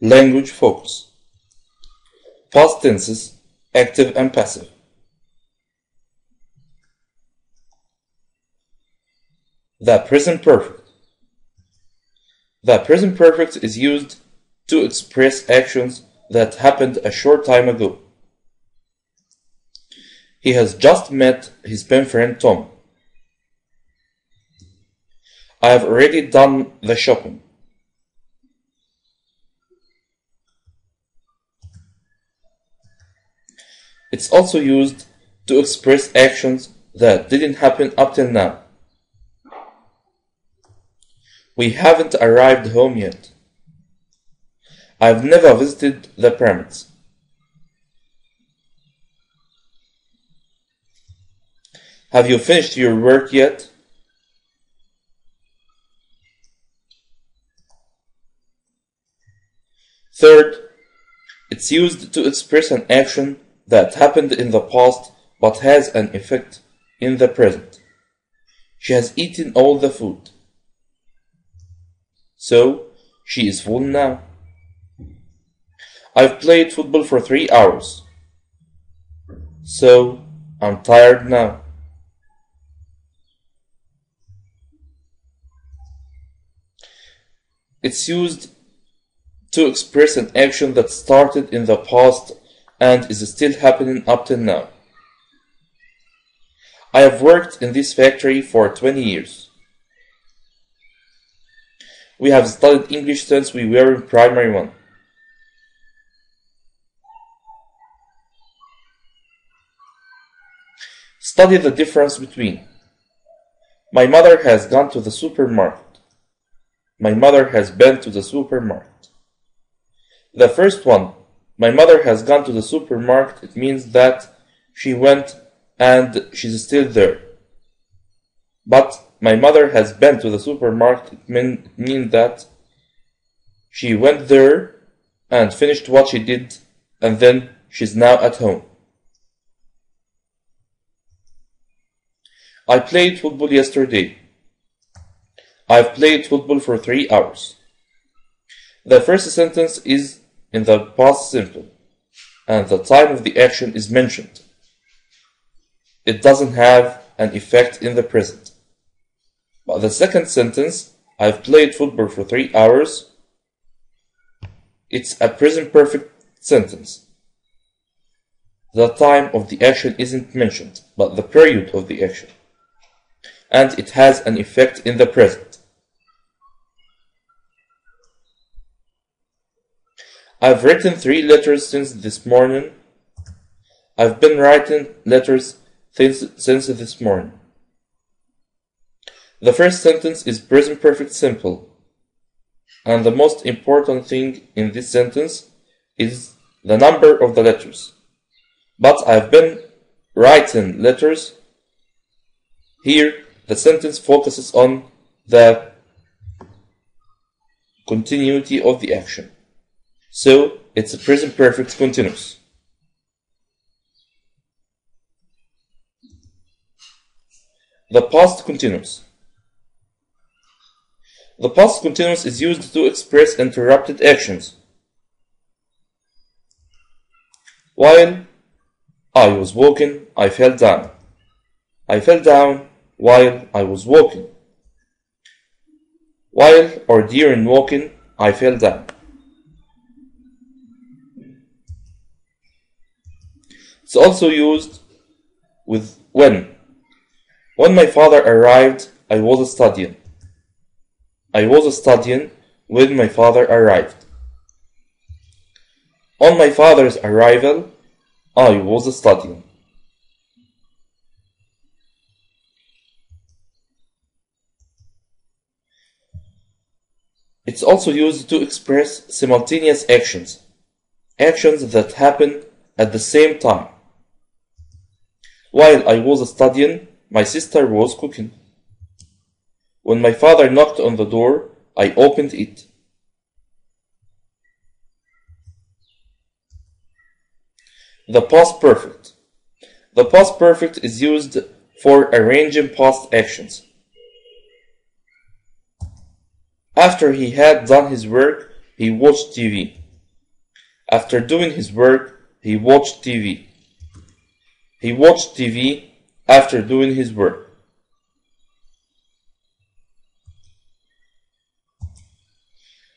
Language focus. Past tenses, active and passive. The present perfect. The present perfect is used to express actions that happened a short time ago. He has just met his pen friend Tom. I have already done the shopping. It's also used to express actions that didn't happen up till now. We haven't arrived home yet. I've never visited the pyramids. Have you finished your work yet? Third, it's used to express an action that happened in the past but has an effect in the present. She has eaten all the food, so she is full now. I've played football for 3 hours, so I'm tired now. It's used to express an action that started in the past and is still happening up till now. I have worked in this factory for 20 years. We have studied English since we were in primary 1. Study the difference between my mother has gone to the supermarket. My mother has been to the supermarket. The first one, my mother has gone to the supermarket, it means that she went and she's still there. But my mother has been to the supermarket, it means that she went there and finished what she did and then she's now at home. I played football yesterday. I've played football for 3 hours. The first sentence is in the past simple, and the time of the action is mentioned. It doesn't have an effect in the present. But the second sentence, I've played football for 3 hours, it's a present perfect sentence. The time of the action isn't mentioned, but the period of the action. And it has an effect in the present. I've written 3 letters since this morning. I've been writing letters since this morning. The first sentence is present perfect simple. And the most important thing in this sentence is the number of the letters. But I've been writing letters. Here, the sentence focuses on the continuity of the action. So, it's a present perfect continuous. The past continuous. The past continuous is used to express interrupted actions. While I was walking, I fell down. I fell down while I was walking. While or during walking, I fell down. It's also used with when. When my father arrived, I was studying. I was studying when my father arrived. On my father's arrival, I was studying. It's also used to express simultaneous actions. Actions that happen at the same time. While I was studying, my sister was cooking. When my father knocked on the door, I opened it. The past perfect. The past perfect is used for arranging past actions. After he had done his work, he watched TV. After doing his work, he watched TV. He watched TV after doing his work.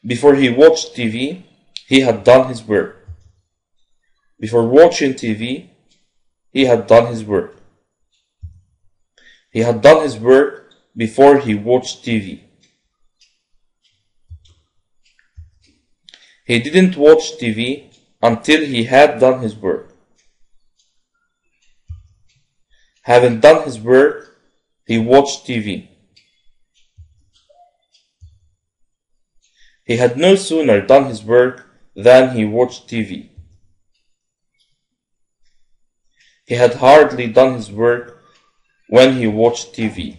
Before he watched TV, he had done his work. Before watching TV, he had done his work. He had done his work before he watched TV. He didn't watch TV until he had done his work. Having done his work, he watched TV. He had no sooner done his work than he watched TV. He had hardly done his work when he watched TV.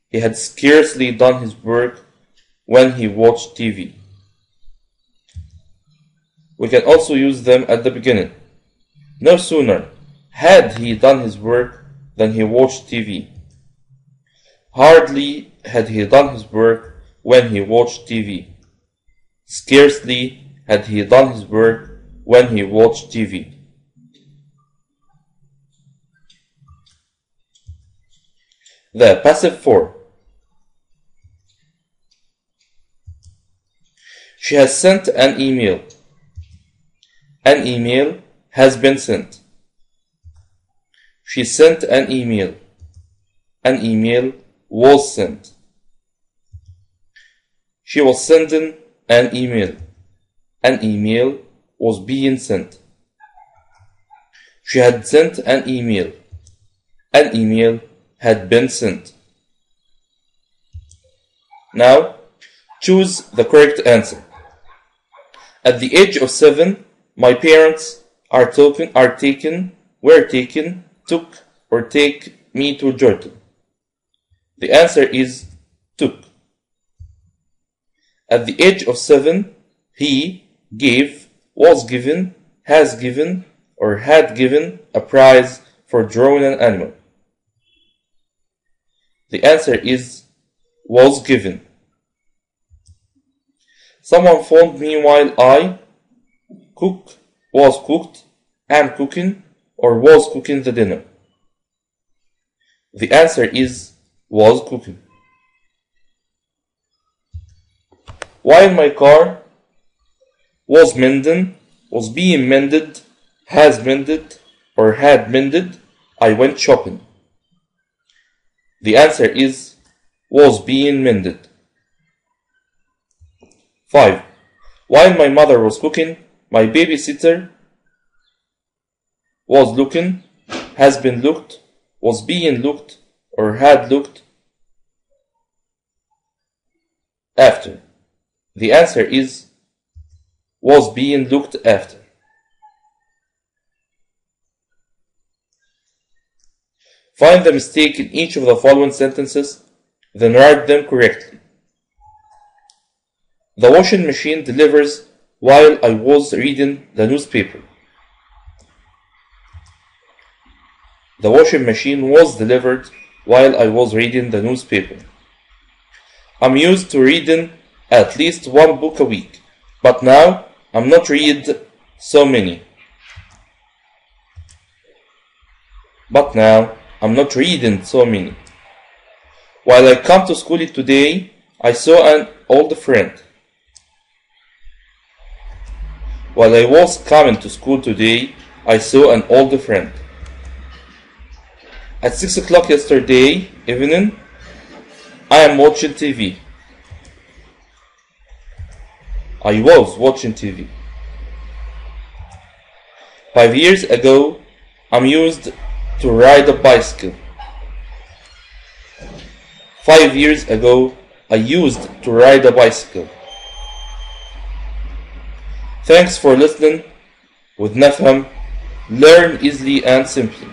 He had scarcely done his work when he watched TV. We can also use them at the beginning. No sooner had he done his work than he watched TV. Hardly had he done his work when he watched TV. Scarcely had he done his work when he watched TV. The passive form. She has sent an email. An email has been sent. She sent an email. An email was sent. She was sending an email. An email was being sent. She had sent an email. An email had been sent. Now, choose the correct answer. At the age of 7, my parents took or take me to Jordan. The answer is took. At the age of 7, he gave, was given, has given, or had given a prize for drawing an animal. The answer is was given. Someone phoned me while I was cooked, am cooking, or was cooking the dinner. The answer is was cooking. While my car was mending, was being mended, has mended, or had mended, I went shopping. The answer is was being mended. 5. While my mother was cooking, my babysitter was looking, has been looked, was being looked, or had looked after. The answer is was being looked after. Find the mistake in each of the following sentences, then write them correctly. The washing machine delivers while I was reading the newspaper. The washing machine was delivered while I was reading the newspaper. I'm used to reading at least one book a week, but now I'm not read so many. I'm not reading so many. While I come to school today, I saw an old friend. While I was coming to school today, I saw an old friend. At 6 o'clock yesterday evening, I am watching TV. I was watching TV. 5 years ago, I'm used to ride a bicycle. 5 years ago, I used to ride a bicycle. Thanks for listening with Nafham. Learn easily and simply.